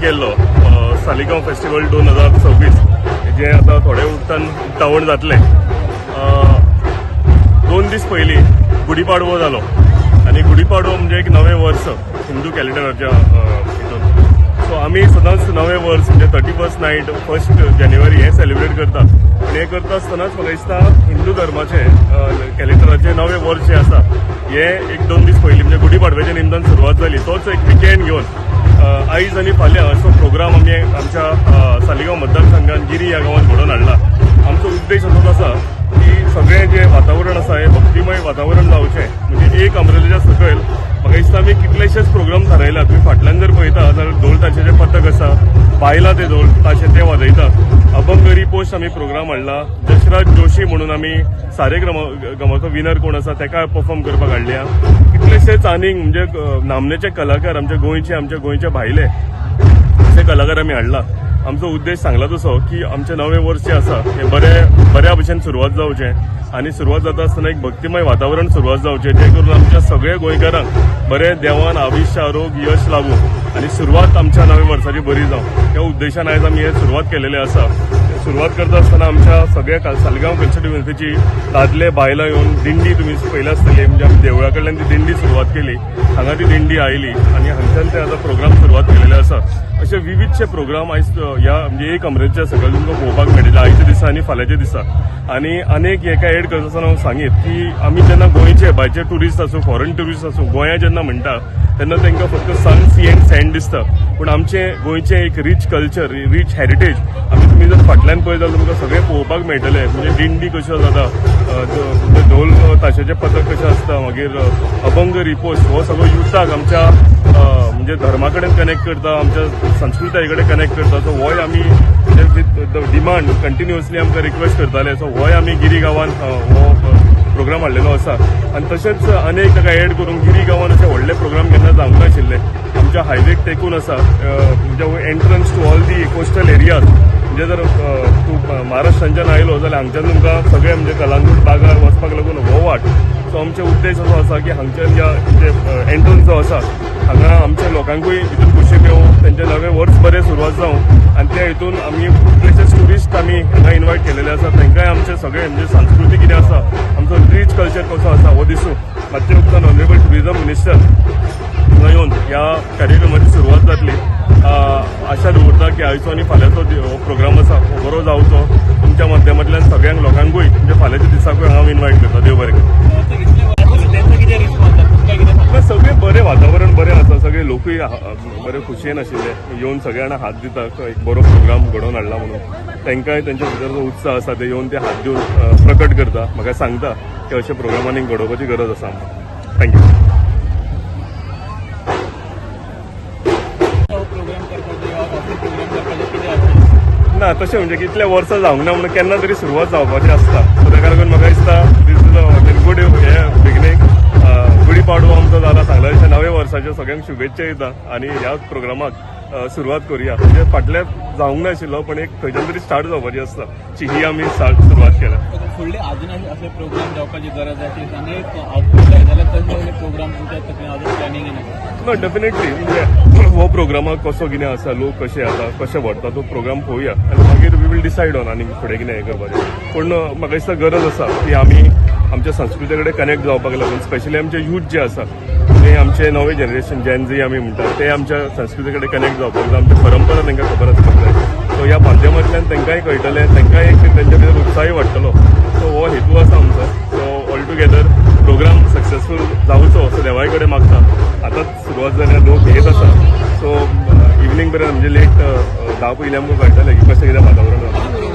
केल्लो सालिगांव फेस्टिवल 2026 जे आता थोडे उक्तावण जातले। 2 दीस पयलीं गुढीपाडवो जालो आनी गुढीपाडवो म्हणजे एक नवें वर्स हिंदू कॅलेंडराच्या हितून। सो आमी सदांच नवें वर्स म्हणजे 31st नायट 1 जानेवारी हे सेलिब्रेट करता आनी हे करता आसतनाच म्हाका दिसता हिंदू धर्माचे कॅलेंडराचे नवें वर्स जे आसा हे 1-2 दीस पयलीं म्हणजे गुढीपाडव्याच्या निमतान सुरवात जाली। तोच एक विकेंड घेवन आयज आनी फाल्यां असो प्रोग्राम आमी आमच्या सालिगांव मतदारसंघात गिरी ह्या गांवांत घडोवन हाडला। आमचो उद्देश असोच आसा की सगळें जे वातावरण आसा हें भक्तिमय वातावरण जावचें। म्हणजे एक अमृतेच्या सकयल म्हाका दिसता आमी कितलेशेच प्रोग्राम थारायला। तुम्ही फाटल्यान जर पळयता जाल्यार ढोल ताशेचें पथक आसा, बायला ते ढोल ताशे ते वाजयता। अभंगरी पोस्ट आमी प्रोग्राम हाडला। जसराज जोशी म्हणून आमी सारेगामाचो विनर कोण आसा तेका परफॉर्म करपाक हाडल्या। कितलेशेच आनीक म्हणजे नामनेचे कलाकार आमचे गोंयचे भायले अशे कलाकार आमी हाडला। आमचो उद्देश सांगला तसो की आमचे नवें वर्स जे आसा हे बऱ्या भशेन सुरवात जावचें आनी सुरवात जाता आसतना एक भक्तिमय वातावरण सुरवात जावचें जे करून आमच्या सगळ्या गोंयकारांक बरें देवान आयुश्य आरोग्य यश लाभूं आनी सुरवात आमच्या नव्या वर्साची बरी जावं ह्या उद्देशान आयज आमी हे सुरवात केलेली आसा। सुरवात करता आसतना आमच्या सगळ्या सालिगांव कल्चरल युनिवर्सिटीची दादले बायलां येवन दिंडी तुमी पयल्या आसतली म्हणजे आमी देवळा कडल्यान ती दिंडी सुरवात केली। हांगा ती दिंडी आयली आनी हांगच्यान ते आतां प्रोग्राम सुरवात केलेले आसा। असे विविधशे प्रोग्राम आयज ह्या म्हणजे एक अमृतच्या सकयल तुमकां पळोवपाक मेळटले आयच्या दिसा आनी फाल्यांच्या दिसा। आनी आनीक एका एड करता आसतना हांव सांगीत की आमी जेन्ना गोंयचे भायचे ट्युरिस्ट आसूं फॉरेन ट्युरिस्ट आसूं गोंया जेन्ना म्हणटा तेन्ना तांकां फक्त सन सी एंड सँड दिसता पूण आमचे गोंयचे एक रीच कल्चर रीच हेरिटेज आमी तुमी जर फाटल्यान पळयत जाल्यार तुमकां सगळें पळोवपाक मेळटलें। म्हणजे दिंडी कश्यो जाता, ढोल ताशेचें पथक कशें आसता, मागीर अभंग रिपोस्ट हो सगळो युथाक आमच्या म्हणजे धर्मा कडेन कनेक्ट करता, आमच्या संस्कृताये कडेन कनेक्ट करता। सो होय आमी विथ डिमांड कंटिन्युअसली आमकां रिक्वेस्ट करताले। सो होय आमी गिरी गांवांत हो प्रोग्राम हाडलेलो आसा। आनी तशेंच अनेक ताका एड करून गिरी गांवांत अशे व्हडले प्रोग्राम केन्ना जावंक नाशिल्ले। आमच्या हायवेक तेकून आसा म्हणजे entrance to all the coastal areas म्हणजे जर तूं महाराष्ट्रांच्यान आयलो जाल्यार हांगच्यान तुमकां सगळे म्हणजे कलांगूट बागा वचपाक लागून हो वाट। सो आमचे उद्देश असो आसा की हांगच्यान जे एंट्रन्स जो आसा हांगा आमच्या लोकांकूय हितून खोशी मेळूं, तेंचें नवें वर्स बरें सुरवात जावं आनी त्या हितून आमी कितलेशेच ट्युरिस्ट आमी हांगा इन्वायट केलेले आसा। तांकांय आमचे सगळे म्हणजे संस्कृती कितें आसा आमचो रीच कल्चर कसो आसा हो दिसूं मातशें उपरांत ऑनरेबल टुरिजम मिनिस्टर हांगा येवन ह्या कार्यक्रमाची सुरवात जातली। आशा दवरता की आयचो आनी फाल्यांचो हो प्रोग्राम आसा हो बरो जावचो। तुमच्या माध्यमांतल्यान सगळ्यांक लोकांकूय म्हणजे फाल्यांच्या दिसाकूय हांव इन्वायट करता। देव बरें करूं। सगळे बरें वातावरण बरें आसा, सगळे लोकूय बरे खुशयेन आशिल्ले येवन सगळ्या जाणां हात दितात एक बरो प्रोग्राम घडोवन हाडला म्हणून। तांकांय तेंच्या भितर जो उत्साह आसा ते येवन ते हात दिवन प्रकट करता, म्हाका सांगता की अशा प्रोग्रामांनी घडोवपाची गरज आसा आमकां। थँक्यू। ना तशें म्हणजे कितले वर्सां जावंक ना म्हणून केन्ना तरी सुरवात जावपाची आसता। सो ताका लागून म्हाका दिसता दीस इज अ गूड हे बिगिनींग। गुढीपाडवो आमचो जाला सांगला तशें नव्या वर्साच्यो सगळ्यांक शुभेच्छा दिता आनी ह्या प्रोग्रामाक सुरवात करुया। म्हणजे फाटल्यान जावंक नाशिल्लो पण एक खंयच्यान तरी स्टार्ट जावपाची आसता ही आमी सुरवात केल्या। फुडले अजून असे प्रोग्राम जावपाची गरज आसा आनी आउटपुट जाय जाल्यार तशे प्रोग्राम तुमच्या तकलेन अजून प्लॅनिंग येना? डेफिनेटली म्हणजे हो प्रोग्रामाक कसो कितें आसा, लोक कशे आता कशे व्हरता तो प्रोग्राम पळोवया आनी मागीर वी वील डिसायड ऑन आनी फुडें कितें हें करपाचें। पूण म्हाका दिसता गरज आसा की आमी आमच्या संस्कृती कडेन कनेक्ट जावपाक लागून स्पेशली आमचे यूथ जे आसा ते आमचे नवे जनरेशन जेन झी आमी म्हणटा ते आमच्या संस्कृती कडेन कनेक्ट जावपाक लागून आमची परंपरा तांकां खबर आसपाक जाय। सो ह्या माध्यमांतल्यान तांकांय कळटलें, तांकांय एक तेंच्या भितर उत्साही वाडटलो। सो हो हेतू आसा आमचो। So all together program successful जावचो असो देवाय कडेन मागता। आतांच सुरवात जाल्यार लोक येत आसा। सो इवनिंग पर्यंत म्हणजे लेट 10 पयलीं आमकां कळटलें की कशें कितें वातावरण जाता।